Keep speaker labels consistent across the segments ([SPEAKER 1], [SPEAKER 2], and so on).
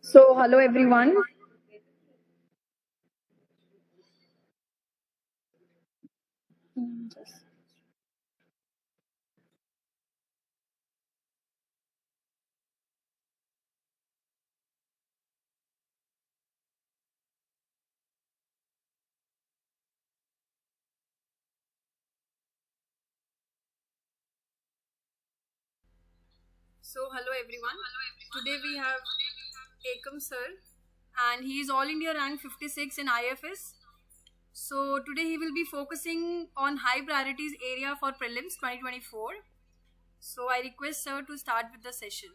[SPEAKER 1] So, hello everyone.
[SPEAKER 2] So, hello everyone. Today we have Ekam sir, and he is All India rank 56 in IFS. So, today he will be focusing on high priorities area for Prelims 2024. So, I request sir to start with the session.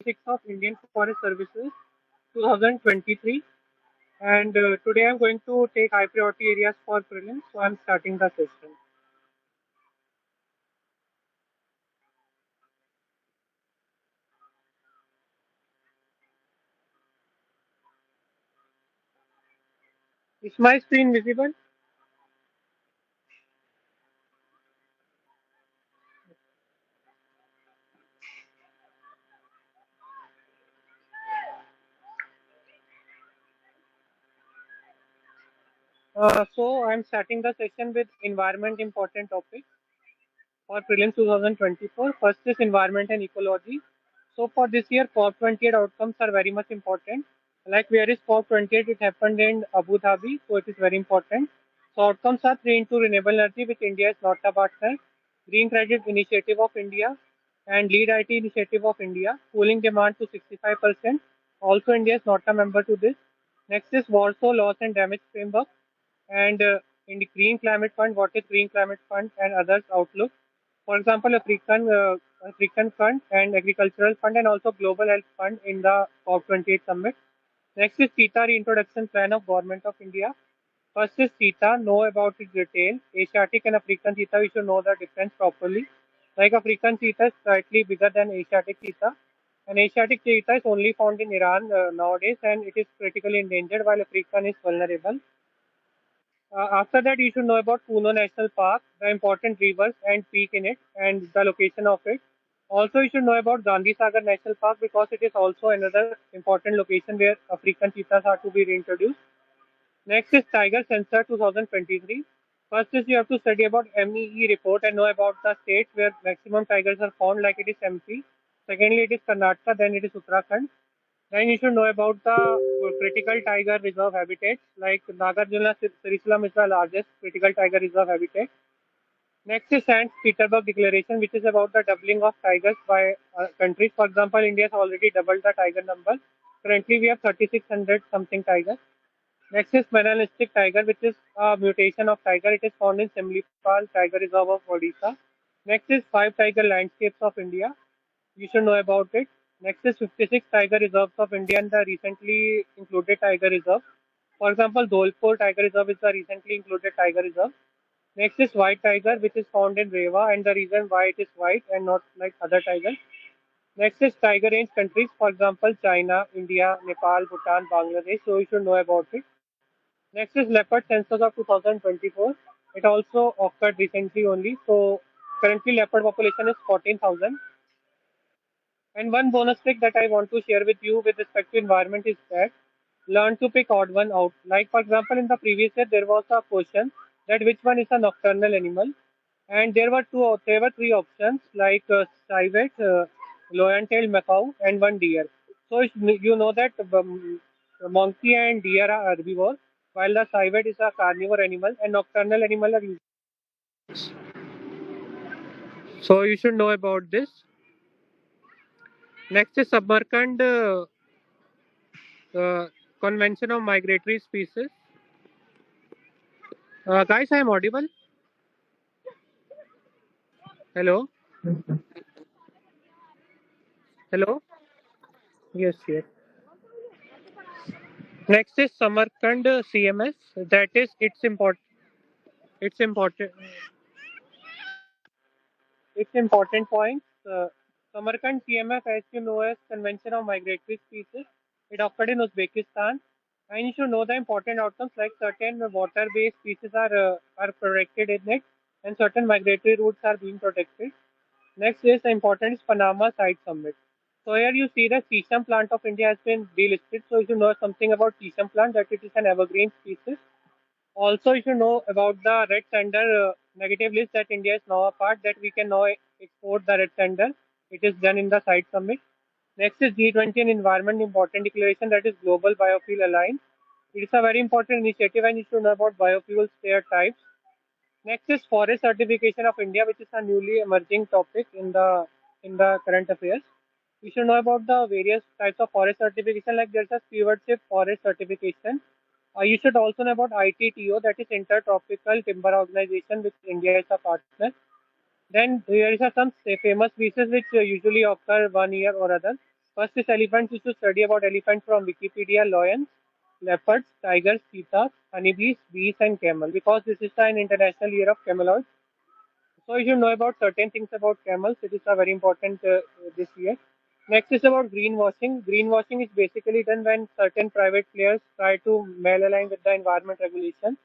[SPEAKER 3] Six of Indian Forest Services 2023, and today I'm going to take high priority areas for prelims, so I'm starting the session. Is my screen visible? So I'm starting the session with environment important topics for prelims 2024. First is environment and ecology. So for this year, COP28 outcomes are very much important. Like where is COP28? It happened in Abu Dhabi, so it is very important. So outcomes are three into renewable energy, which India is not a partner, Green Credit Initiative of India, and Lead IT Initiative of India, cooling demand to 65%. Also, India is not a member to this. Next is Warsaw Loss and Damage Framework, and in the Green Climate Fund, what is Green Climate Fund and others outlook. For example, African Fund and Agricultural Fund, and also Global Health Fund in the COP28 summit. Next is CETA reintroduction plan of Government of India. First is CETA, know about its detail. Asiatic and African CETA, we should know the difference properly. Like African CETA is slightly bigger than Asiatic CETA. And Asiatic cheetah is only found in Iran nowadays, and it is critically endangered, while African is vulnerable. After that, you should know about Kuno National Park, the important rivers and peak in it, and the location of it. Also, you should know about Gandhi Sagar National Park because it is also another important location where African cheetahs are to be reintroduced. Next is Tiger Sensor 2023. First is you have to study about MEE report and know about the states where maximum tigers are found, like it is MP. Secondly, it is Karnataka, then it is Uttarakhand. Then you should know about the critical tiger reserve habitats, like Nagarjuna Srislam is the largest critical tiger reserve habitat. Next is St. Petersburg Declaration, which is about the doubling of tigers by countries. For example, India has already doubled the tiger number. Currently, we have 3,600 something tigers. Next is Melanocytic tiger, which is a mutation of tiger. It is found in Simlipal Tiger Reserve of Odisha. Next is five tiger landscapes of India. You should know about it. Next is 56 tiger reserves of India and the recently included tiger reserve. For example, Dholpur Tiger Reserve is the recently included tiger reserve. Next is white tiger, which is found in Rewa, and the reason why it is white and not like other tigers. Next is tiger range countries, for example, China, India, Nepal, Bhutan, Bangladesh. So you should know about it. Next is leopard census of 2024. It also occurred recently only. So currently leopard population is 14,000. And one bonus trick that I want to share with you with respect to environment is that learn to pick odd one out. Like for example, in the previous year there was a question that which one is a nocturnal animal, and there were three options like civet, lion-tailed macaw, and one deer. So you know that monkey and deer are herbivores, while the civet is a carnivore animal, and nocturnal animal are usually. So you should know about this. Next is Samarkand uh, Convention of Migratory Species. Guys, I am audible. Hello, hello. Yes, yes. Next is Samarkand CMS. That is, it's important. It's important. It's important points. Samarkand CMF, as you know, as Convention of Migratory Species. It occurred in Uzbekistan, and you should know the important outcomes like certain water-based species are protected in it, and certain migratory routes are being protected. Next is the important is Panama Site Summit. So here you see the sesame plant of India has been delisted. So if you know something about sesame plant, that it is an evergreen species. Also, you should know about the red sender negative list that India is now a part, that we can now export the red sender. It is done in the site summit. Next is G20 and Environment Important Declaration, that is Global Biofuel Alliance. It is a very important initiative and you should know about biofuels, their types. Next is Forest Certification of India, which is a newly emerging topic in the current affairs. You should know about the various types of forest certification, like there's a stewardship forest certification. You should also know about ITTO, that is Intertropical Timber Organization, which India is a partner. Then there is a some famous species which usually occur 1 year or other. First is elephants. You should study about elephants from Wikipedia, lions, leopards, tigers, cheetahs, honeybees, bees, and camel. Because this is an international year of cameloids. So you should know about certain things about camels. It is a very important this year. Next is about greenwashing. Greenwashing is basically done when certain private players try to malalign with the environment regulations,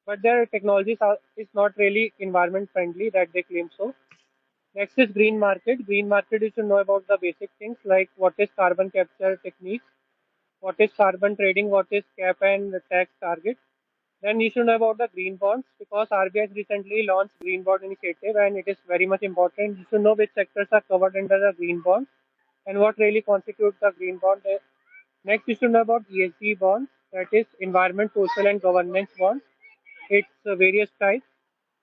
[SPEAKER 3] but their technologies is not really environment friendly that they claim so. Next is green market. Green market, you should know about the basic things like what is carbon capture techniques, what is carbon trading, what is cap and tax target. Then you should know about the green bonds because RBI has recently launched green bond initiative and it is very much important. You should know which sectors are covered under the green bond and what really constitutes the green bond. Next, you should know about ESG bonds, that is environment, social and governance bonds. It's various types.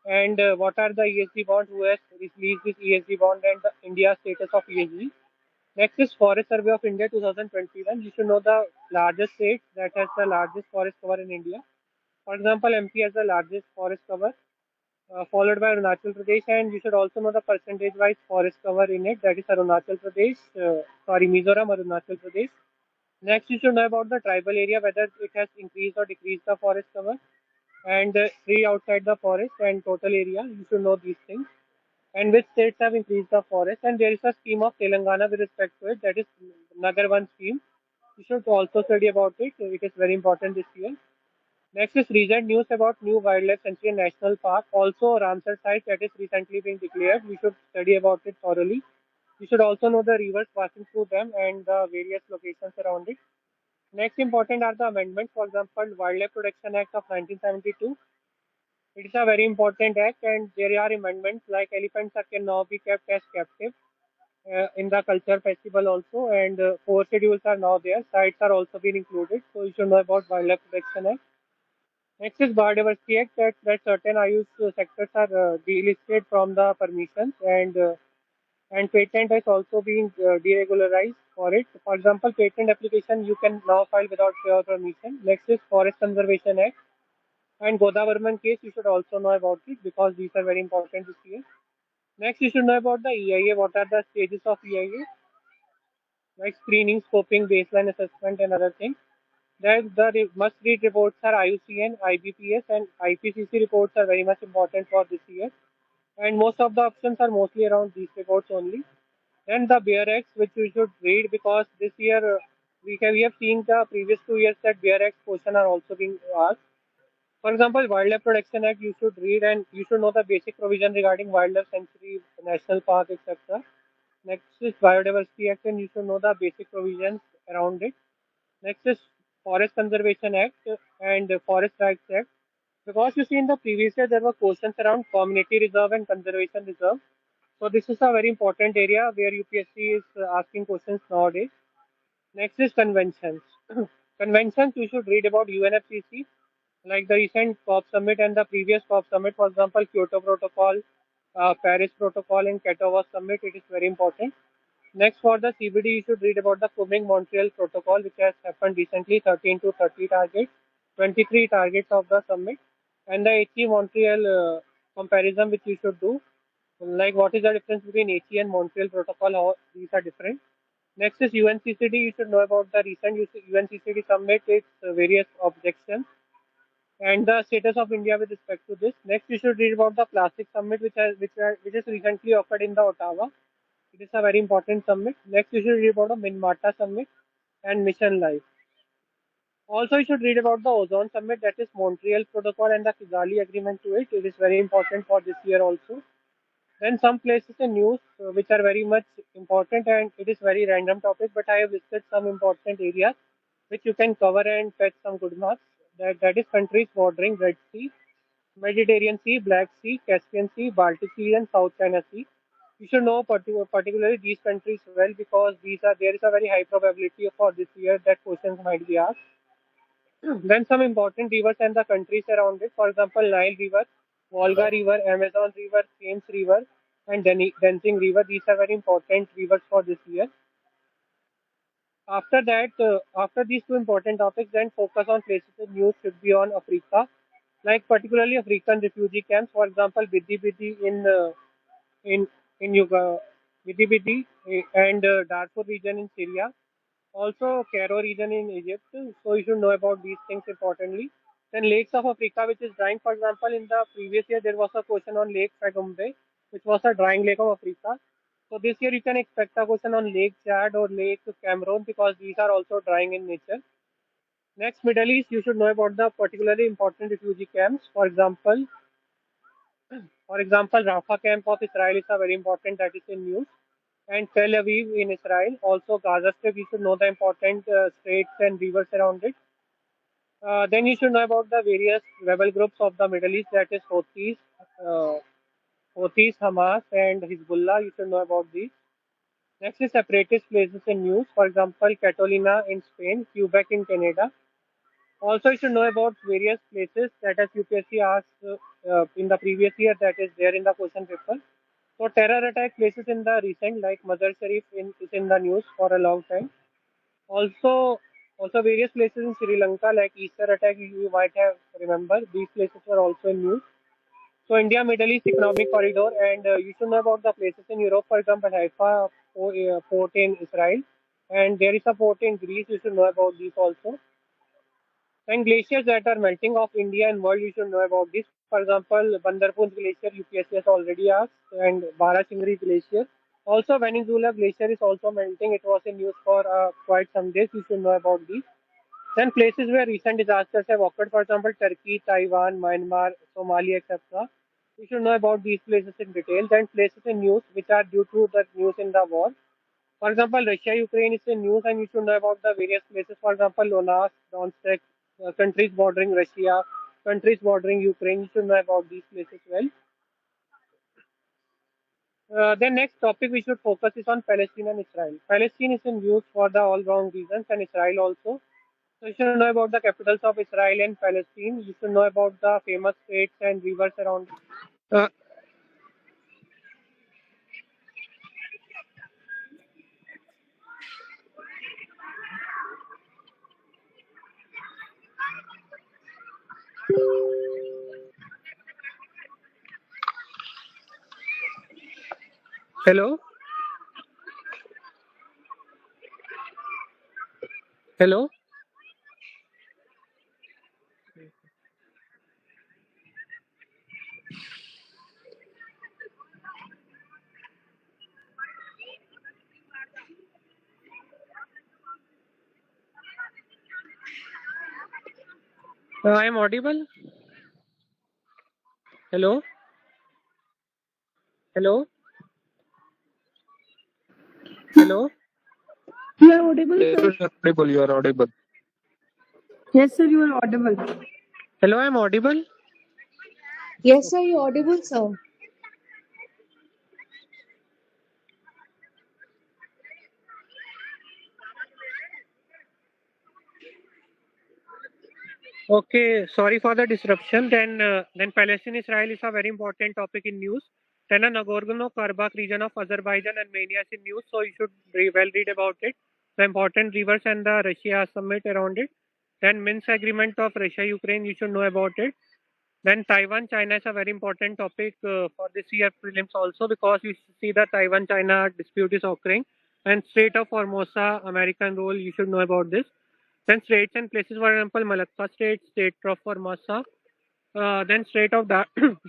[SPEAKER 3] And what are the ESG bonds? Who has released this ESG bond and the India status of ESG? Next is Forest Survey of India 2021. You should know the largest state that has the largest forest cover in India. For example, MP has the largest forest cover, followed by Arunachal Pradesh, and you should also know the percentage-wise forest cover in it. That is Arunachal Pradesh, Mizoram, Arunachal Pradesh. Next, you should know about the tribal area, whether it has increased or decreased the forest cover, and tree outside the forest and total area. You should know these things. And which states have increased the forest. And there is a scheme of Telangana with respect to it, that is Nagar One scheme. You should also study about it. It is very important this year. Next is recent news about new wildlife sanctuary and national park. Also, Ramsar site that is recently being declared. We should study about it thoroughly. You should also know the rivers passing through them and the various locations around it. Next important are the amendments. For example, Wildlife Protection Act of 1972. It is a very important act, and there are amendments like elephants can now be kept as captive in the culture festival also, and four schedules are now there. Sites are also being included, so you should know about Wildlife Protection Act. Next is Biodiversity Act, that certain IUs sectors are delisted from the permissions, and patent has also been deregularized for it. For example, patent application you can now file without prior permission. Next is Forest Conservation Act and Godavarman case. You should also know about it because these are very important this year. Next, you should know about the EIA. What are the stages of EIA? Like screening, scoping, baseline assessment, and other things. Then the must-read reports are IUCN, IBPS, and IPCC reports are very much important for this year. And most of the options are mostly around these reports only. Then the Bear Acts, which you should read because this year we have seen the previous 2 years that Bear Acts question are also being asked. For example, Wildlife Protection Act you should read and you should know the basic provision regarding wildlife sanctuary, national park, etc. Next is Biodiversity Act and you should know the basic provisions around it. Next is Forest Conservation Act and Forest Rights Act. Because you see in the previous year there were questions around community reserve and conservation reserve. So this is a very important area where UPSC is asking questions nowadays. Next is conventions. Conventions you should read about UNFCCC, like the recent COP summit and the previous COP summit, for example, Kyoto Protocol, Paris Protocol, and Katowice summit. It is very important. Next, for the CBD, you should read about the Kunming Montreal Protocol, which has happened recently, 13 to 30 targets, 23 targets of the summit, and the HE Montreal comparison, which you should do. Like, what is the difference between HE and Montreal Protocol? How these are different. Next is UNCCD. You should know about the recent UNCCD summit, its various objections and the status of India with respect to this. Next, you should read about the plastic summit, which has recently occurred in the Ottawa. It is a very important summit. Next, you should read about the Minamata summit and Mission Life. Also, you should read about the Ozone Summit, that is Montreal Protocol and the Kigali Agreement to it. It is very important for this year also. Then some places in news which are very much important, and it is very random topic, but I have listed some important areas which you can cover and fetch some good marks. That is countries bordering Red Sea, Mediterranean Sea, Black Sea, Caspian Sea, Baltic Sea, and South China Sea. You should know particularly these countries well because these are there is a very high probability for this year that questions might be asked. Then some important rivers and the countries around it. For example, Nile River, Volga River, Amazon River, Thames River, and Dancing River. These are very important rivers for this year. After that, after these two important topics, then focus on places in news should be on Africa, like particularly African refugee camps. For example, Bidi Bidi in in Yuga, Bidi Bidi and Darfur region in Syria. Also, Cairo region in Egypt. So you should know about these things importantly. Then lakes of Africa, which is drying. For example, in the previous year there was a question on Lake Fagumbe, which was a drying lake of Africa. So this year you can expect a question on Lake Chad or Lake Cameroon because these are also drying in nature. Next, Middle East, you should know about the particularly important refugee camps. For example, Rafah camp of Israel is a very important that is in news, and Tel Aviv in Israel. Also, Gaza Strip, you should know the important states and rivers around it. Then you should know about the various rebel groups of the Middle East, that is uh, Hamas, and Hezbollah. You should know about these. Next is separatist places in news. For example, Catalina in Spain, Quebec in Canada. Also, you should know about various places that as UPSC asked in the previous year that is there in the question paper. So terror attack places in the recent like Mazar Sharif is in the news for a long time. Also, also various places in Sri Lanka like Easter attack you might have remember. These places were also in news. So India Middle East economic corridor, and you should know about the places in Europe. For example, Haifa port in Israel, and there is a port in Greece. You should know about these also. And glaciers that are melting off India and world, you should know about this. For example, Bandarpur Glacier, UPSC has already asked, and Barasingri Glacier. Also, Venezuela Glacier is also melting. It was in news for quite some days. You should know about these. Then places where recent disasters have occurred, for example, Turkey, Taiwan, Myanmar, Somalia, etc. You should know about these places in detail. Then places in news which are due to the news in the war. For example, Russia, Ukraine is in news, and you should know about the various places. For example, Donetsk, Donetsk, countries bordering Russia, countries bordering Ukraine. You should know about these places well. The next topic we should focus is on Palestine and Israel. Palestine is in news for the all wrong reasons, and Israel also. So you should know about the capitals of Israel and Palestine. You should know about the famous states and rivers around. Uh, Hello, hello. I am audible. Hello, hello, hello.
[SPEAKER 2] You are audible,
[SPEAKER 1] Yes,
[SPEAKER 2] sir.
[SPEAKER 1] you are audible. You are audible.
[SPEAKER 2] Yes, sir, you are audible.
[SPEAKER 3] Hello, I am audible.
[SPEAKER 4] Yes, sir, you're audible, sir.
[SPEAKER 3] Okay, sorry for the disruption. Then Palestine Israel is a very important topic in news. Then a Nagorno-Karabakh region of Azerbaijan and Armenia is in news, so you should well read about it. The important rivers and the Russia summit around it. Then Minsk agreement of Russia-Ukraine, you should know about it. Then Taiwan China is a very important topic for this year prelims also because you see the Taiwan China dispute is occurring. And Strait of Formosa American role, you should know about this. Then states and places, for example, Malacca State, State of Formosa, then Strait of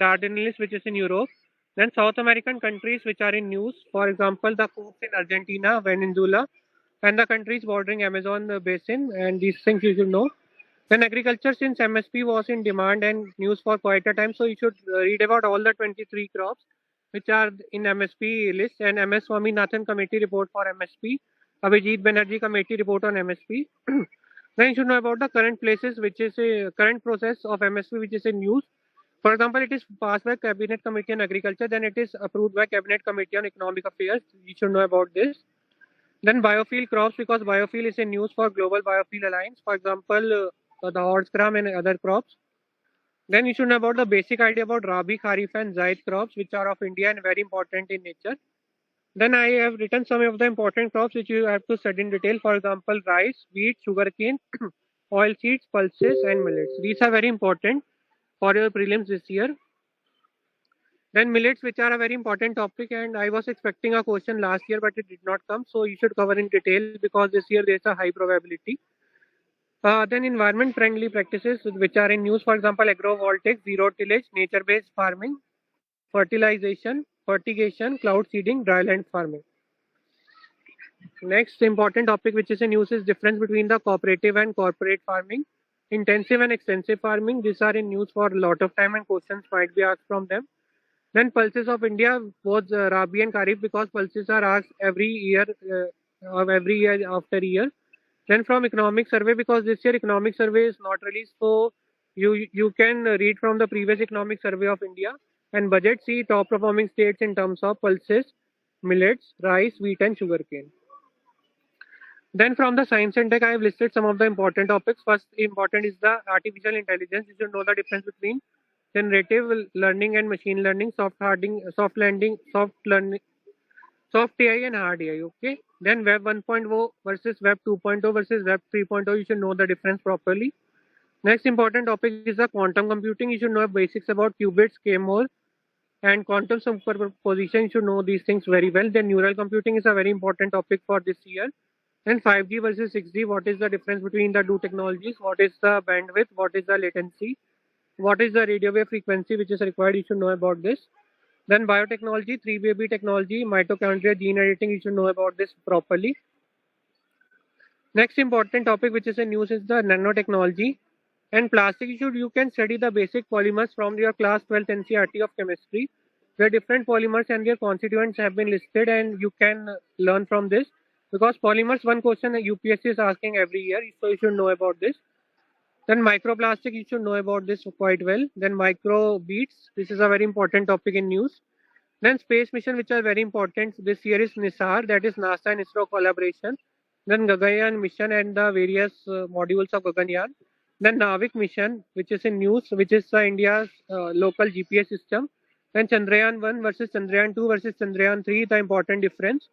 [SPEAKER 3] Dardanelles, which is in Europe, then South American countries which are in news, for example, the coups in Argentina, Venezuela, and the countries bordering Amazon basin, and these things you should know. Then agriculture, since MSP was in demand and news for quite a time, so you should read about all the 23 crops which are in MSP list and MS Swaminathan committee report for MSP, Abhijit Banerjee committee report on MSP. Then you should know about the current places, which is a current process of MSP, which is in news. For example, it is passed by Cabinet Committee on Agriculture, then it is approved by Cabinet Committee on Economic Affairs. You should know about this. Then biofuel crops, because biofuel is in use for Global Biofuel Alliance. For example, the horse gram and other crops. Then you should know about the basic idea about Rabi, Kharif and Zaid crops, which are of India and very important in nature. Then I have written some of the important crops which you have to study in detail. For example, rice, wheat, sugarcane, oil seeds, pulses, and millets. These are very important for your prelims this year. Then millets, which are a very important topic, and I was expecting a question last year, but it did not come. So you should cover in detail because this year there's a high probability. Then environment friendly practices which are in use, for example, agrovoltaics, zero tillage, nature based farming, fertilization, fertigation, cloud seeding, dryland farming. Next important topic which is in use is difference between the cooperative and corporate farming, intensive and extensive farming. These are in use for a lot of time and questions might be asked from them. Then pulses of India, both Rabi and Kharif, because pulses are asked every year after year. Then from economic survey, because this year economic survey is not released, so you can read from the previous economic survey of India and budget, see top performing states in terms of pulses, millets, rice, wheat, and sugarcane. Then from the science and tech, I have listed some of the important topics. First important is the artificial intelligence. You should know the difference between generative learning and machine learning, soft AI and hard AI. Okay. Then Web 1.0 versus Web 2.0 versus Web 3.0. You should know the difference properly. Next important topic is the quantum computing. You should know basics about qubits, K-More, and quantum superposition. You should know these things very well. Then neural computing is a very important topic for this year. And 5G versus 6G. What is the difference between the two technologies? What is the bandwidth? What is the latency? What is the radio wave frequency which is required? You should know about this. Then biotechnology, 3-baby technology, mitochondria, gene editing. You should know about this properly. Next important topic which is in news is the nanotechnology and plastic. You can study the basic polymers from your class 12th NCERT of chemistry. The different polymers and their constituents have been listed and you can learn from this because polymers, one question UPSC is asking every year, so you should know about this. Then microplastic, you should know about this quite well. Then microbeads, this is a very important topic in news. Then space mission, which are very important this year, is NISAR, that is NASA and ISRO collaboration. Then Gaganyaan mission and the various modules of Gaganyaan. Then Navik mission, which is in news, which is India's local GPS system. Then Chandrayaan 1 versus Chandrayaan 2 versus Chandrayaan 3, the important difference.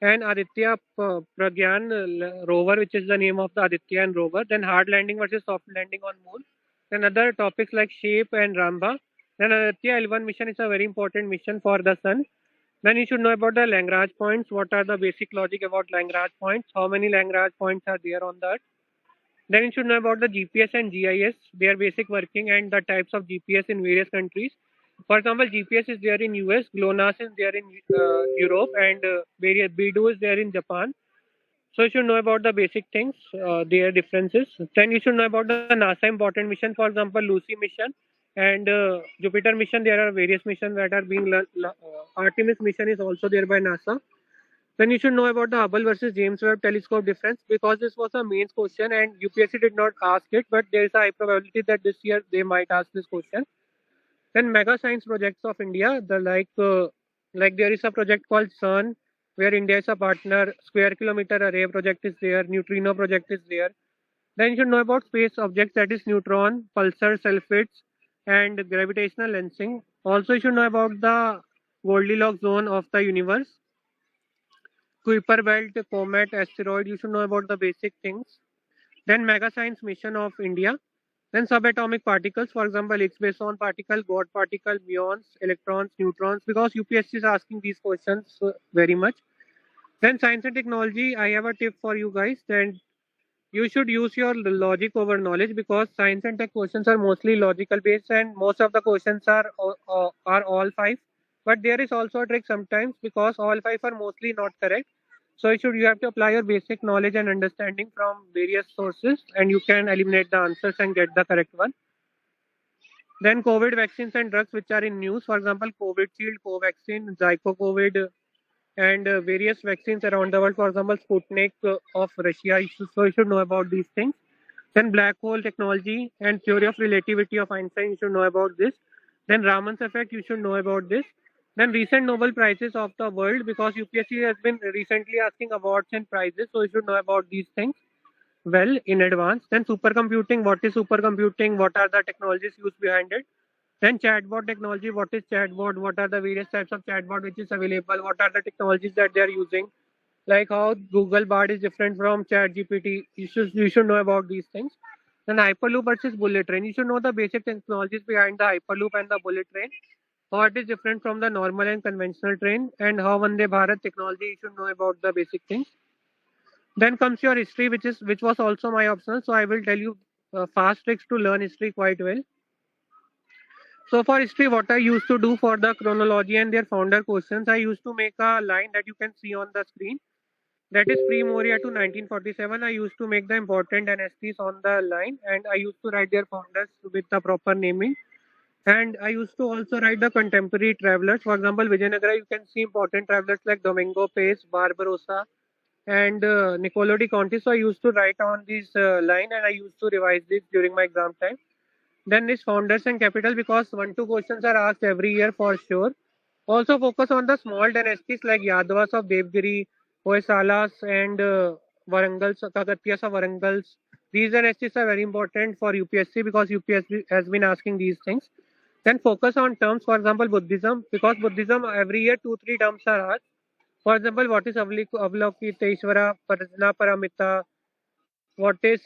[SPEAKER 3] And Aditya Pragyan rover, which is the name of the Adityan rover. Then hard landing versus soft landing on moon. Then other topics like shape and Ramba. Then Aditya L1 mission is a very important mission for the sun. Then you should know about the Lagrange points. What are the basic logic about Lagrange points? How many Lagrange points are there on the Earth? Then you should know about the GPS and GIS, their basic working and the types of GPS in various countries. For example, GPS is there in US, GLONASS is there in Europe, and various BDO is there in Japan. So you should know about the basic things, their differences. Then you should know about the NASA important mission, for example, Lucy mission and Jupiter mission. There are various missions that are being Artemis mission is also there by NASA. Then you should know about the Hubble versus James Webb telescope difference because this was a mains question and UPSC did not ask it, but there is a high probability that this year they might ask this question. Then mega science projects of India, like there is a project called CERN where India is a partner. Square kilometer array project is there. Neutrino project is there. Then you should know about space objects, that is neutron, pulsar, sulfates, and gravitational lensing. Also, you should know about the Goldilocks zone of the universe. Kuiper belt, comet, asteroid. You should know about the basic things. Then mega science mission of India. Then subatomic particles, for example, Higgs boson particle, God particle, muons, electrons, neutrons, because UPSC is asking these questions very much. Then science and technology, I have a tip for you guys. Then you should use your logic over knowledge because science and tech questions are mostly logical based and most of the questions are all five. But there is also a trick sometimes because all five are mostly not correct. So you have to apply your basic knowledge and understanding from various sources, and you can eliminate the answers and get the correct one. Then COVID vaccines and drugs which are in news, for example, COVID Shield, Covaxin, Zyco COVID, and various vaccines around the world. For example, Sputnik of Russia. So you should know about these things. Then black hole technology and theory of relativity of Einstein. You should know about this. Then Raman's effect. You should know about this. Then recent Nobel prizes of the world, because UPSC has been recently asking awards and prizes. So you should know about these things well in advance. Then supercomputing. What is supercomputing? What are the technologies used behind it? Then chatbot technology, what is chatbot? What are the various types of chatbot which is available? What are the technologies that they are using? Like how Google Bard is different from ChatGPT. You should know about these things. Then Hyperloop versus bullet train. You should know the basic technologies behind the Hyperloop and the bullet train. How it is different from the normal and conventional train, and how Vande Bharat technology. You should know about the basic things. Then comes your history, which was also my optional. So I will tell you fast tricks to learn history quite well. So for history, what I used to do for the chronology and their founder questions, I used to make a line that you can see on the screen. That is pre-Moria to 1947. I used to make the important dynasties on the line, and I used to write their founders with the proper naming. And I used to also write the contemporary travelers. For example, Vijayanagara, you can see important travelers like Domingo Pace, Barbarossa, and Niccolo di Conti. So I used to write on this line, and I used to revise this during my exam time. Then is founders and capital, because 1-2 questions are asked every year for sure. Also focus on the small dynasties like Yadavas of Devgiri, Hoysalas, and Varangals, Kakatiyas of Varangals. These dynasties are very important for UPSC, because UPSC has been asking these things. Then focus on terms, for example, Buddhism, because Buddhism every year 2-3 terms are asked. For example, what is Avalokiteshvara, Prajna Paramita, what is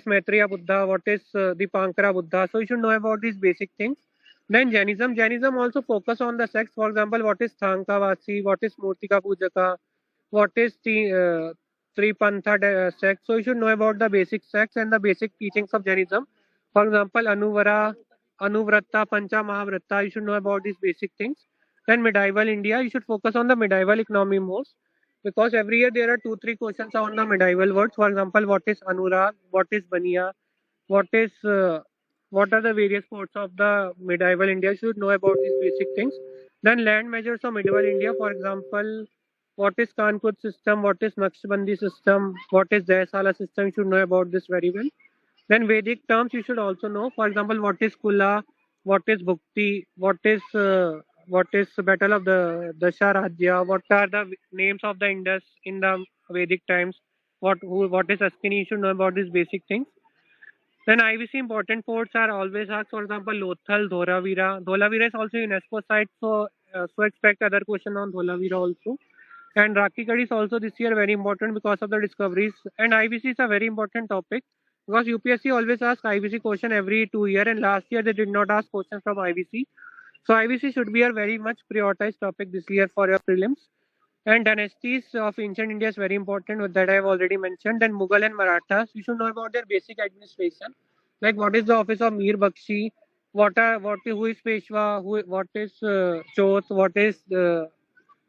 [SPEAKER 3] Maitreya Buddha, what is Dipankara Buddha. So you should know about these basic things. Then Jainism also focus on the sects. For example, what is Thankavasi, what is Murtika Pujaka, what is the Tripantha sect. So you should know about the basic sects and the basic teachings of Jainism. For example, Anuvrata, Pancha Mahavrata. You should know about these basic things. Then medieval India, you should focus on the medieval economy most, because every year there are 2-3 questions on the medieval words. For example, what is Anurag, what is Bania, what is what are the various ports of the medieval India. You should know about these basic things. Then land measures of medieval India. For example, what is Kanpur system, what is Naqshbandi system, what is Jaisala system. You should know about this very well. Then Vedic terms you should also know. For example, what is Kula, what is Bhukti, what is Battle of the Dasharajya, what are the names of the Indus in the Vedic times, what is Askini. You should know about these basic things. Then IVC important ports are always asked. For example, Lothal, Dholavira. Dholavira is also UNESCO site, so expect other question on Dholavira also. And Rakhi is also this year very important because of the discoveries. And IVC is a very important topic, because UPSC always asks IVC question every 2 years, and last year they did not ask questions from IVC. So IVC should be a very much prioritized topic this year for your prelims. And dynasties of ancient India is very important, that I have already mentioned. Then Mughal and Marathas, you should know about their basic administration, like what is the office of Mir Bakshi, who is Peshwa, what is Choth, what is a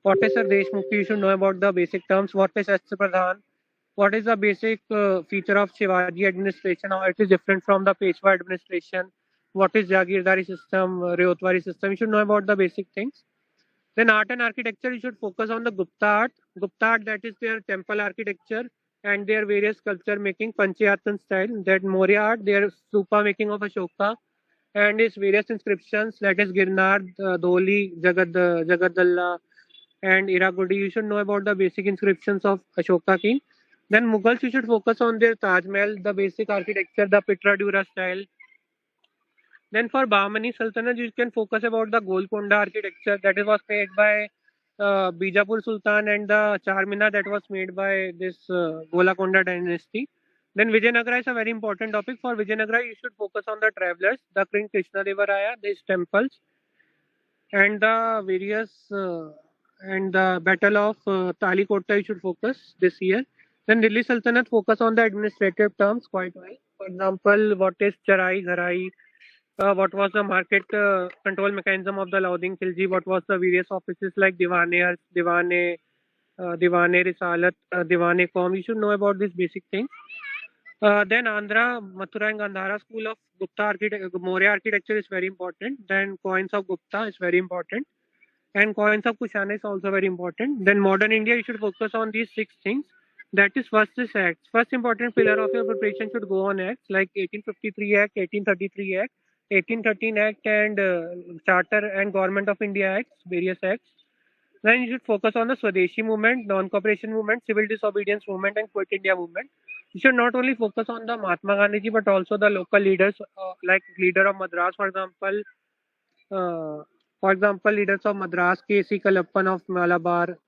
[SPEAKER 3] Deshmukhi. You should know about the basic terms. What is Shastra Pradhan? What is the basic feature of Shivaji administration? How it is different from the Peshwa administration? What is Jagirdari system, Ryotwari system? You should know about the basic things. Then art and architecture, you should focus on the Gupta art. Gupta art, that is their temple architecture and their various sculpture making, Panchayatan style. That Maurya art, their stupa making of Ashoka and its various inscriptions, that is Girnar, Dholi, Jagadalla, and Iragudi. You should know about the basic inscriptions of Ashoka king. Then Mughals, you should focus on their Taj Mahal, the basic architecture, the Pitra Dura style. Then for Bahmani Sultanate, you can focus about the Golconda architecture, that was made by Bijapur Sultan, and the Charminar that was made by this Golakonda dynasty. Then Vijayanagara is a very important topic. For Vijayanagara, you should focus on the travelers, the King Krishna Devaraya, these temples, and the various and the Battle of Talikota. You should focus this year. Then Delhi Sultanate, focus on the administrative terms quite well. For example, what is Charai Gharai, what was the market control mechanism of the Lauding Khilji, what was the various offices like Divane, Diwane Risalat, Diwane Qawm. You should know about these basic things. Then Andhra, Mathura and Gandhara school of Gupta Maurya architecture is very important. Then coins of Gupta is very important. And coins of Kushana is also very important. Then modern India, you should focus on these six things. That is first is acts. First important pillar of your preparation should go on acts like 1853 Act, 1833 Act, 1813 Act, and Charter and Government of India Acts, various acts. Then you should focus on the Swadeshi movement, non-cooperation movement, civil disobedience movement, and Quit India movement. You should not only focus on the Mahatma Gandhi, but also the local leaders, like leader of Madras, uh, leaders of Madras, K.C. Kalappan of Malabar,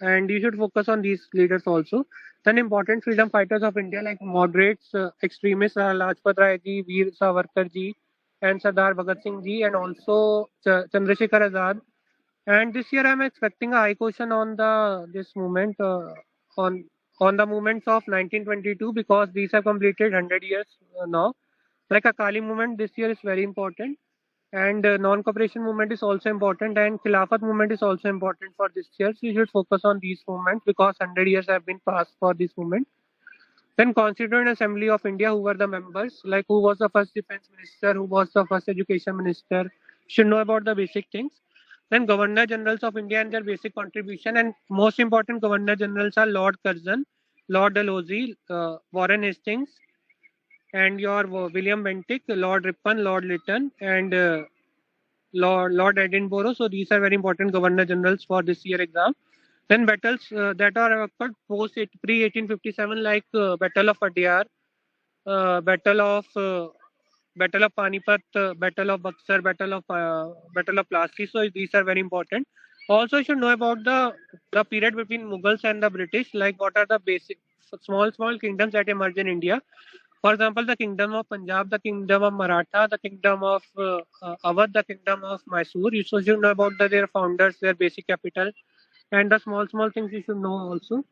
[SPEAKER 3] and you should focus on these leaders also. Then important freedom fighters of India like moderates, extremists, Lajpat Rai ji, Veer Savarkar ji, and Sardar Bhagat Singh ji, and also Chandrasekhar Azad. And this year I'm expecting a high question on the this movement on on the movements of 1922 because these have completed 100 years now. Like Akali movement this year is very important, and non-cooperation movement is also important, and Khilafat movement is also important for this year. So you should focus on these movements because 100 years have been passed for this movement. Then Constituent Assembly of India, who were the members, like who was the first defense minister, who was the first education minister, should know about the basic things. Then Governor Generals of India and their basic contribution, and most important Governor Generals are Lord Curzon, Lord Dalhousie, Warren Hastings, and your William Bentinck, Lord Ripon, Lord Lytton, and Lord Edinburgh. So these are very important Governor Generals for this year exam. Then battles that are occurred post pre 1857, like Battle of Adyar, uh, Battle of uh, Battle of Panipat, Battle of Buxar, Battle of Plassey. So these are very important. Also, you should know about the period between Mughals and the British. Like what are the basic small kingdoms that emerged in India. For example, the kingdom of Punjab, the kingdom of Maratha, the kingdom of Awadh, the kingdom of Mysore. You should know about their founders, their basic capital, and the small things you should know also.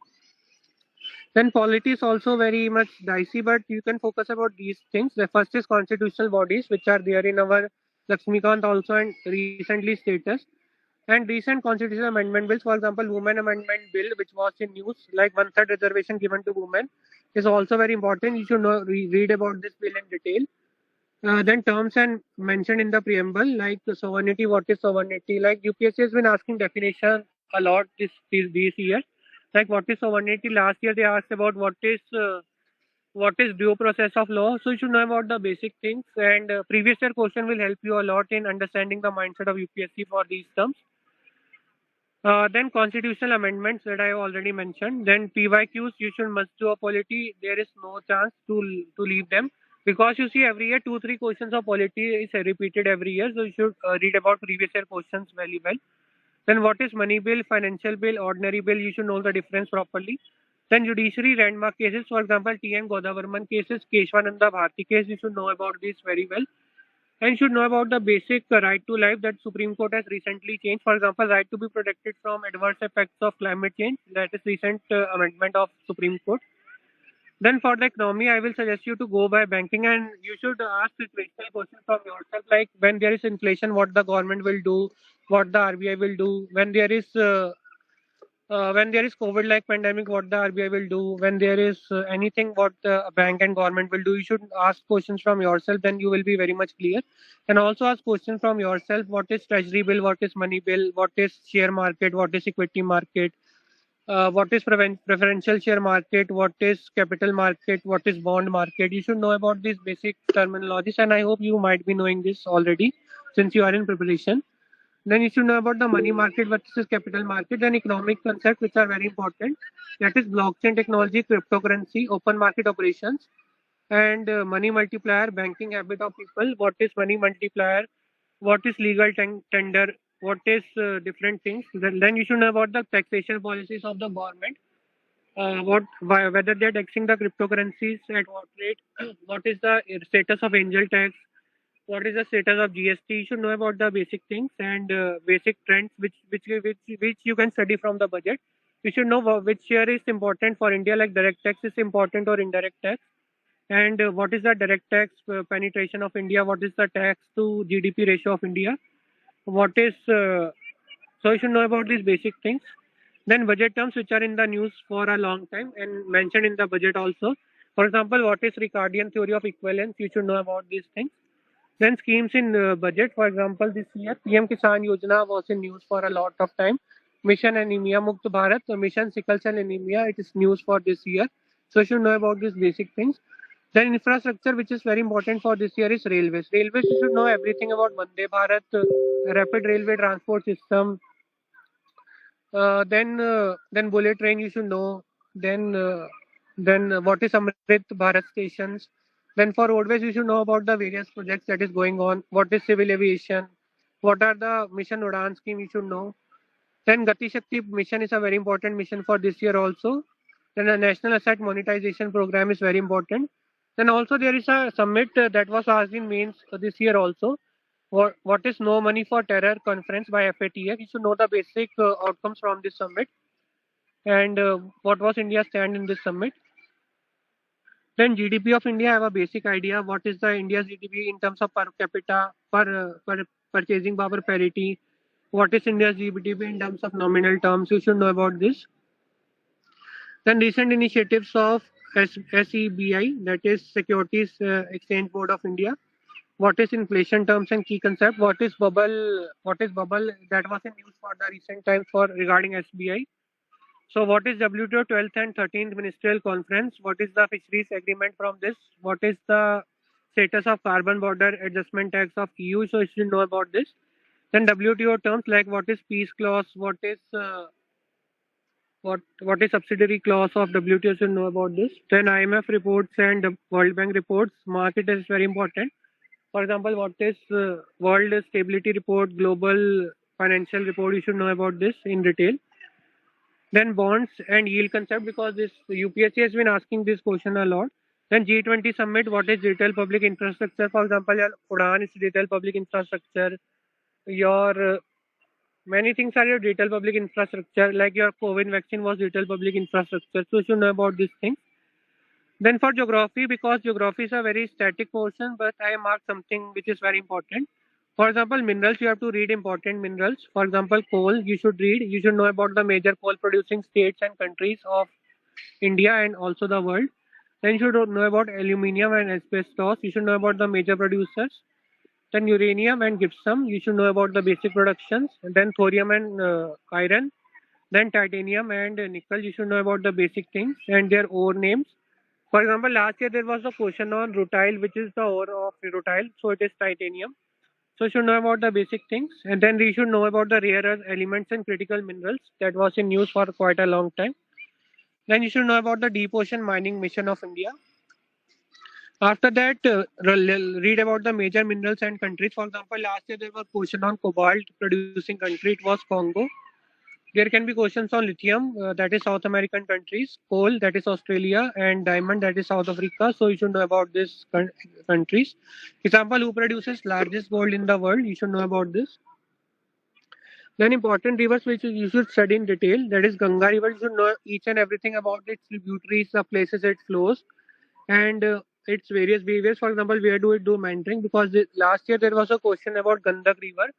[SPEAKER 3] Then polity is also very much dicey, but you can focus about these things. The first is constitutional bodies, which are there in our Lakshmikant also and recently status. And recent constitutional amendment bills, for example, Women Amendment Bill, which was in news, like one-third reservation given to women, is also very important. You should know read about this bill in detail. Then terms and mentioned in the preamble, like the sovereignty. What is sovereignty? Like UPSC has been asking definition a lot these years. Like what is sovereignty? Last year they asked about what is due process of law. So you should know about the basic things. And previous year question will help you a lot in understanding the mindset of UPSC for these terms. Then constitutional amendments that I already mentioned. Then PYQs, you should must do a polity. There is no chance to leave them because you see every year 2-3 questions of polity is repeated every year. So you should read about previous year questions very well. Then what is money bill, financial bill, ordinary bill? You should know the difference properly. Then judiciary landmark cases, for example, T.N. Godavarman cases, Keshwananda Bharti case. You should know about this very well and should know about the basic right to life that Supreme Court has recently changed. For example, right to be protected from adverse effects of climate change. That is recent amendment of Supreme Court. Then for the economy, I will suggest you to go by banking and you should ask situational questions from yourself like when there is inflation, what the government will do, what the RBI will do, when there is COVID like pandemic, what the RBI will do, when there is anything, what the bank and government will do. You should ask questions from yourself, then you will be very much clear. And also ask questions from yourself, what is treasury bill, what is money bill, what is share market, what is equity market, what is preferential share market, what is capital market, what is bond market. You should know about these basic terminologies, and I hope you might be knowing this already since you are in preparation. Then you should know about the money market versus capital market and economic concepts which are very important. That is blockchain technology, cryptocurrency, open market operations, and money multiplier, banking habit of people. What is money multiplier? What is legal tender? What is different things? Then you should know about the taxation policies of the government. Whether they're taxing the cryptocurrencies at what rate? What is the status of angel tax? What is the status of GST? You should know about the basic things and basic trends which you can study from the budget. You should know which share is important for India, like direct tax is important or indirect tax, and what is the direct tax penetration of India? What is the tax to GDP ratio of India? What is so you should know about these basic things. Then budget terms which are in the news for a long time and mentioned in the budget also. For example, what is Ricardian theory of equivalence? You should know about these things. Then schemes in budget. For example, this year PM Kisan Yojana was in news for a lot of time. Mission Anemia Mukt Bharat, Mission Sickle Cell Anemia. It is news for this year. So you should know about these basic things. Then infrastructure, which is very important for this year, is railways. Railways, you should know everything about Vande Bharat, rapid railway transport system, then bullet train you should know. Then what is Amrit Bharat stations. Then for roadways you should know about the various projects that is going on. What is civil aviation? What are the mission Udan scheme you should know. Then Gati Shakti mission is a very important mission for this year also. Then a national asset monetization program is very important. Then also there is a summit that was asked in mains this year also. What is No Money for Terror conference by FATF? You should know the basic outcomes from this summit and what was India's stand in this summit. Then GDP of India, I have a basic idea. What is the India's GDP in terms of per capita, per purchasing power parity? What is India's GDP in terms of nominal terms? You should know about this. Then recent initiatives of SEBI, that is Securities Exchange Board of India. What is inflation terms and key concept? What is bubble? What is bubble? That was in news for the recent times for regarding SBI. So what is WTO 12th and 13th Ministerial Conference? What is the fisheries agreement from this? What is the status of carbon border adjustment tax of EU? So you should know about this. Then WTO terms like what is peace clause? What is subsidiary clause of WTO? Should know about this. Then IMF reports and World Bank reports. Market is very important. For example, what is World Stability Report, Global Financial Report? You should know about this in detail. Then bonds and yield concept, because this UPSC has been asking this question a lot. Then G20 summit, what is digital public infrastructure? For example, your Udan is digital public infrastructure. Your many things are your digital public infrastructure, like your COVID vaccine was digital public infrastructure. So you should know about these things. Then for geography, because geography is a very static portion, but I marked something which is very important. For example, minerals, you have to read important minerals. For example, coal, you should read. You should know about the major coal producing states and countries of India and also the world. Then you should know about aluminium and asbestos. You should know about the major producers. Then uranium and gypsum, you should know about the basic productions. And then thorium and iron. Then titanium and nickel, you should know about the basic things and their ore names. For example, last year there was a question on rutile, which is the ore of rutile, so it is titanium. So you should know about the basic things, and then we should know about the rare earth elements and critical minerals that was in use for quite a long time. Then you should know about the deep ocean mining mission of India. After that, read about the major minerals and countries. For example, last year there was question on cobalt producing country. It was Congo. There can be questions on lithium, that is South American countries, coal, that is Australia, and diamond, that is South Africa. So you should know about these countries. Example, who produces largest gold in the world? You should know about this. Then important rivers which you should study in detail. That is Ganga River. You should know each and everything about its tributaries, the places it flows, and its various behaviors. For example, where do it do mentoring? Because last year there was a question about Gandak River,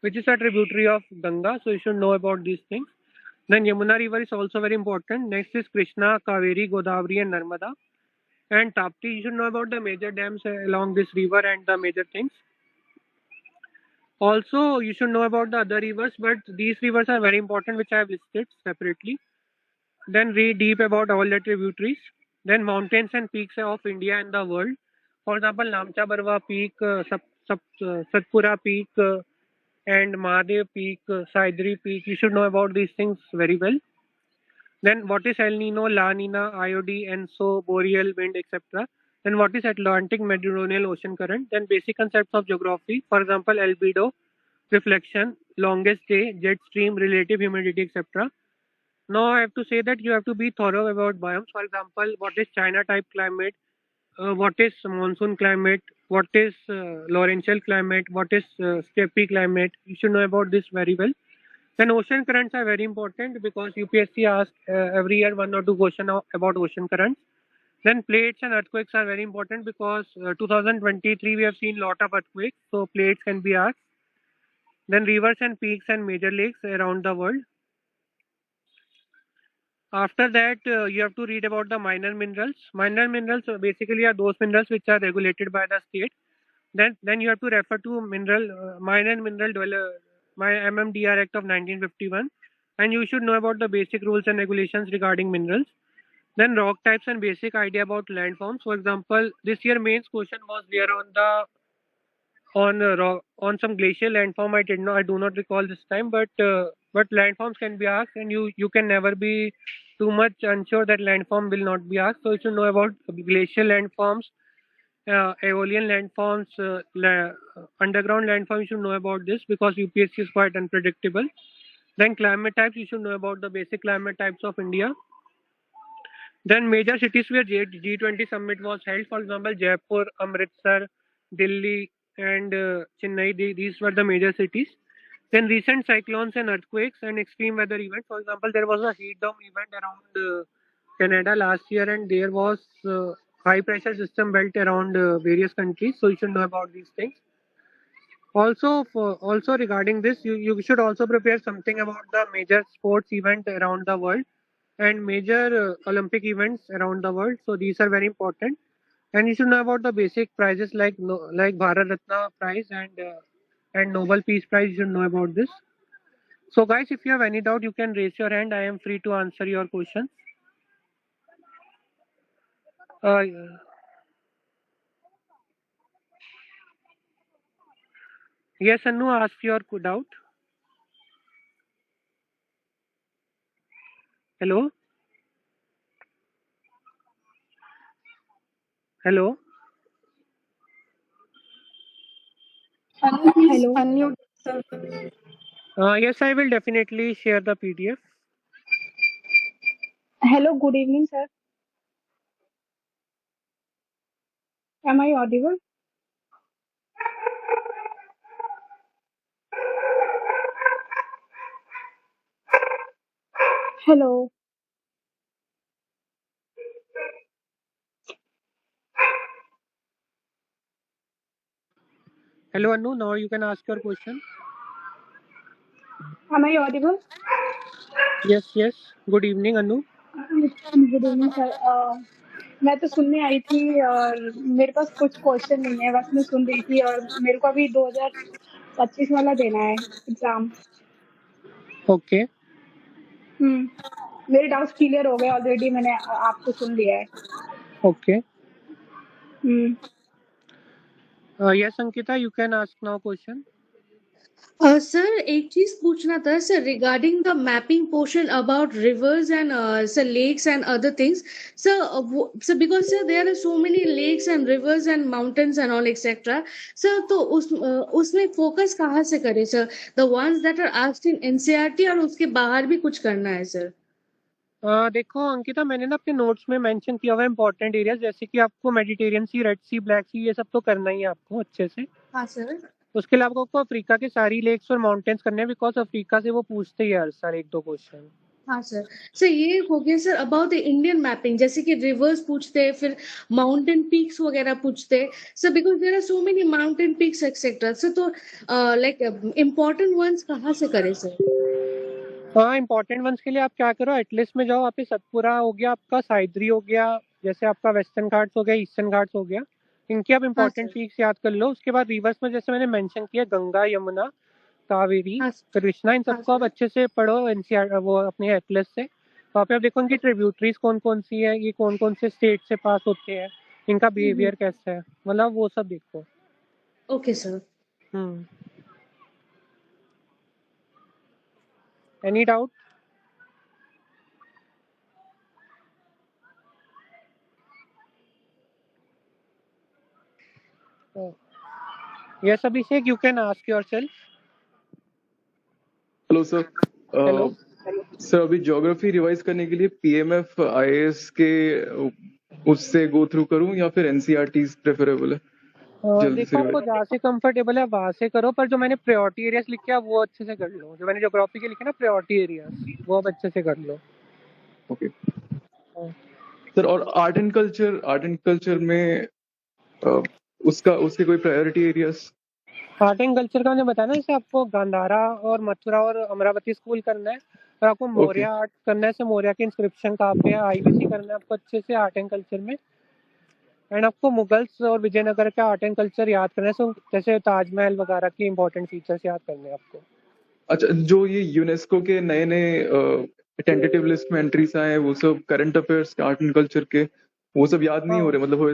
[SPEAKER 3] which is a tributary of Ganga. So you should know about these things. Then Yamuna River is also very important. Next is Krishna, Kaveri, Godavari, and Narmada. And Tapti, you should know about the major dams along this river and the major things. Also, you should know about the other rivers, but these rivers are very important, which I have listed separately. Then read deep about all the tributaries. Then mountains and peaks of India and the world. For example, Namcha Barwa Peak, Satpura Peak, and Mahadev Peak, Saidri Peak. You should know about these things very well. Then what is El Nino, La Nina, IOD, ENSO, boreal wind, etc. Then what is Atlantic Mediterranean Ocean current? Then basic concepts of geography. For example, albedo, reflection, longest day, jet stream, relative humidity, etc. Now I have to say that you have to be thorough about biomes. For example, what is China type climate? What is monsoon climate? What is Laurential climate? What is steppe climate? You should know about this very well. Then ocean currents are very important because UPSC asks every year one or two questions about ocean currents. Then plates and earthquakes are very important because 2023 we have seen lot of earthquakes, so plates can be asked. Then rivers and peaks and major lakes around the world. After that, you have to read about the minor minerals. Minor minerals basically are those minerals which are regulated by the state. Then you have to refer to minor mineral my MMDR Act of 1951, and you should know about the basic rules and regulations regarding minerals. Then rock types and basic idea about landforms. For example, this year mains question was there on the on some glacial landform. I do not recall this time, but landforms can be asked, and you can never be too much unsure that landform will not be asked. So you should know about glacial landforms, aeolian landforms, underground landforms. You should know about this because UPSC is quite unpredictable. Then climate types, you should know about the basic climate types of India. Then major cities where G20 summit was held, for example, Jaipur, Amritsar, Delhi, and Chennai. These were the major cities. Then recent cyclones and earthquakes and extreme weather events. For example, there was a heat dome event around Canada last year, and there was high pressure system built around various countries. So you should know about these things. Also regarding this, you should also prepare something about the major sports event around the world and major Olympic events around the world. So these are very important, and you should know about the basic prizes like Bharat Ratna Prize and Nobel Peace Prize. You should know about this. So guys, if you have any doubt, you can raise your hand. I am free to answer your questions. Uh, yes, Anu, ask your doubt. Hello, hello.
[SPEAKER 2] Please
[SPEAKER 4] Hello.
[SPEAKER 2] unmute, sir.
[SPEAKER 3] Yes, I will definitely share the PDF.
[SPEAKER 4] Hello, good evening, sir. Am I audible? Hello.
[SPEAKER 3] Hello, Anu. Now you can ask your question.
[SPEAKER 4] Am I audible?
[SPEAKER 3] Yes, yes. Good evening, Anu.
[SPEAKER 4] Good evening sir. मैं तो सुनने आई थी और मेरे पास कुछ question नहीं है, बस मैं सुन रही थी और मेरे को अभी 2025 वाला देना है एग्जाम।
[SPEAKER 3] Okay,
[SPEAKER 4] मेरे डाउट्स क्लियर हो गए ऑलरेडी, मैंने आपको सुन लिया है।
[SPEAKER 3] okay.
[SPEAKER 4] Hmm
[SPEAKER 3] Yes, Ankita, you can ask now question.
[SPEAKER 1] Sir एक चीज पूछना था sir regarding the mapping portion about rivers and sir lakes and other things sir because sir there are so many lakes and rivers and mountains and all etcetera sir तो उसमें focus कहाँ से करें sir the ones that are asked in NCERT और उसके बाहर भी कुछ करना है सर।
[SPEAKER 3] देखो अंकिता, मैंने ना अपने नोट्स में मेंशन किया हुआ है इंपॉर्टेंट एरियाज, जैसे कि आपको मेडिटेरियन सी, रेड सी, ब्लैक सी, ये सब तो करना ही है आपको अच्छे से।
[SPEAKER 1] हाँ सर।
[SPEAKER 3] उसके अलावा आपको अफ्रीका के सारी लेक्स और माउंटेन्स करने हैं, बिकॉज अफ्रीका से वो पूछते ही हर साल एक दो क्वेश्चन।
[SPEAKER 1] हाँ सर। सर ये हो गया sir about the Indian mapping, जैसे कि रिवर्स पूछते हैं, फिर माउंटेन पीक्स वगैरह पूछते हैं sir, because there are so many mountain peaks etcetera sir. तो लाइक इम्पोर्टेंट वंस कहाँ से करें सर?
[SPEAKER 3] हाँ, इंपॉर्टेंट वंस के लिए आप क्या करो, एटलिस्ट में जाओ। वहाँ पे सतपुरा हो गया, आपका साइद्री हो गया, जैसे आपका वेस्टर्न घाट्स हो गया, ईस्टर्न घाट्स हो गया, इनके आप इंपॉर्टेंट
[SPEAKER 1] सर।
[SPEAKER 3] पीक्स याद कर लो। उसके बाद रिवर्स में जैसे मैंने मेंशन किया, गंगा, यमुना, कावेरी,
[SPEAKER 1] हाँ
[SPEAKER 3] कृष्णा, इन
[SPEAKER 1] हाँ
[SPEAKER 3] सबको आप
[SPEAKER 1] सर।
[SPEAKER 3] अच्छे से पढ़ो एनसीआर वो अपने एटलस से। वहाँ पे आप देखो इनकी ट्रिब्यूटरीज कौन कौन सी है, ये कौन कौन से स्टेट से पास होते हैं, इनका बिहेवियर कैसा है, मतलब वो सब देखो।
[SPEAKER 1] Okay sir.
[SPEAKER 3] Any doubt? Yes Abhishek, you can ask yourself.
[SPEAKER 5] Hello sir.
[SPEAKER 3] Hello
[SPEAKER 5] sir अभी ज्योग्राफी रिवाइज करने के लिए पीएमएफ आईएएस के उससे गो थ्रू करूं या फिर एनसीईआरटी प्रेफरेबल है? जल्दी
[SPEAKER 3] देखो
[SPEAKER 5] से
[SPEAKER 3] आपको जहाँ से कंफर्टेबल है वहाँ से करो, पर जो मैंने प्रायोरिटी एरियाज लिखे हैं वो अच्छे से कर लो। जो मैंने ज्योग्राफी के लिखे ना प्रायोरिटी एरियाज, वो आप अच्छे से कर लो।
[SPEAKER 5] Okay sir. और आर्ट एंड कल्चर में उसके कोई priority areas?
[SPEAKER 3] Art and culture का मैंने बताया ना, जैसे आपको गांधारा और मथुरा और अमरावती स्कूल करना है, और आपको मौर्य आर्ट करना है, से मौर्य के इंस्क्रिप्शन कहाँ पे है, IBC करना है आपको अच्छे से आर्ट एंड कल्चर में। एंड आपको मुगल्स और विजयनगर का आर्ट एंड कल्चर याद करना है, सो जैसे ताजमहल वगैरह की इंपॉर्टेंट फीचर्स याद करने हैं आपको।
[SPEAKER 5] अच्छा, जो ये यूनेस्को के नए नए टेंटेटिव लिस्ट में एंट्रीज आए हैं, वो सब current affairs art and culture के, वो सब याद नहीं
[SPEAKER 3] हाँ
[SPEAKER 5] हो रहे, मतलब वो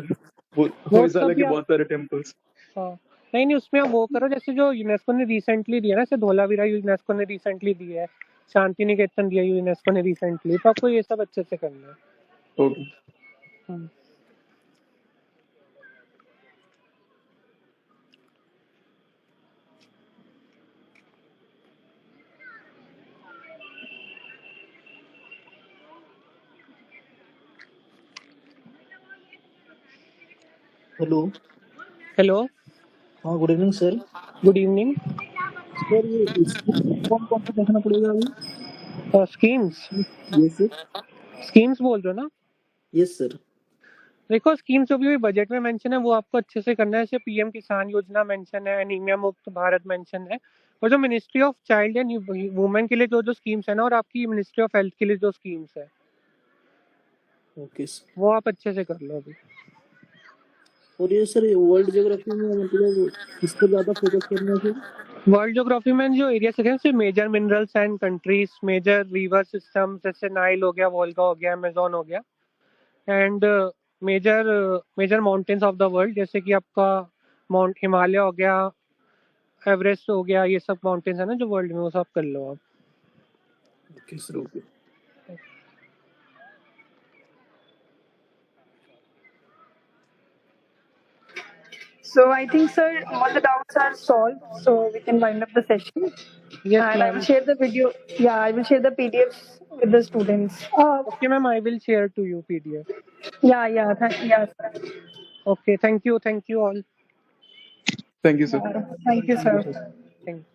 [SPEAKER 3] वो
[SPEAKER 5] होयसाला
[SPEAKER 3] सब
[SPEAKER 5] के
[SPEAKER 3] याद,
[SPEAKER 5] बहुत सारे टेम्पल्स।
[SPEAKER 3] हाँ नहीं नहीं, उसमें आप वो करो जैसे जो यूनेस्को ने रिसेंटली दिया ना, जैसे धोलावीरा यूनेस्को ने रिसेंटली दिया है, शांति निकेतन दिया यूनेस्को ने रिसेंटली, तो आपको ये सब अच्छे से करना है।
[SPEAKER 5] ओके।
[SPEAKER 6] हेलो।
[SPEAKER 3] हेलो,
[SPEAKER 6] हाँ, good evening sir.
[SPEAKER 3] Good evening
[SPEAKER 6] sir, ये स्कीम कौन कौन सा देखना पड़ेगा अभी?
[SPEAKER 3] Schemes,
[SPEAKER 6] yes sir.
[SPEAKER 3] स्कीम्स बोल रहे हो ना?
[SPEAKER 6] Yes sir.
[SPEAKER 3] देखो, स्कीम्स जो भी बजट में मेंशन है वो आपको अच्छे से करना है। जैसे पीएम किसान योजना मेंशन है, एनीमिया मुक्त भारत मेंशन है, और जो ministry of child and women के लिए जो जो स्कीम्स है ना, और आपकी मिनिस्ट्री ऑफ हेल्थ के लिए जो स्कीम्स है,
[SPEAKER 6] ओके सर।
[SPEAKER 3] वो आप अच्छे से कर लो अभी।
[SPEAKER 6] और ये सर, वर्ल्ड ज्योग्राफी में मतलब किस पर ज्यादा फोकस करना है सर?
[SPEAKER 3] वर्ल्ड ज्योग्राफी में जो एरिया से जैसे major minerals and countries, major river system, जैसे नाइल हो गया, वोल्गा हो गया, अमेजोन हो गया, and major major mountains of the world, जैसे कि आपका माउंट हिमालय हो गया, एवरेस्ट हो गया, ये सब माउंटेन्स है ना जो वर्ल्ड में, वो सब कर लो आप।
[SPEAKER 6] Okay sir, okay.
[SPEAKER 4] So I think, sir, all the doubts are solved. So we can wind up the session.
[SPEAKER 3] Yes,
[SPEAKER 4] And I will
[SPEAKER 3] ma'am.
[SPEAKER 4] share the video. Yeah, I will share the PDFs with the students.
[SPEAKER 3] Okay, ma'am, I will share to you PDF.
[SPEAKER 4] Yeah, yeah, yeah, sir.
[SPEAKER 3] Okay, thank you all.
[SPEAKER 5] Thank you sir.
[SPEAKER 4] Thank you, sir.
[SPEAKER 3] Thank you.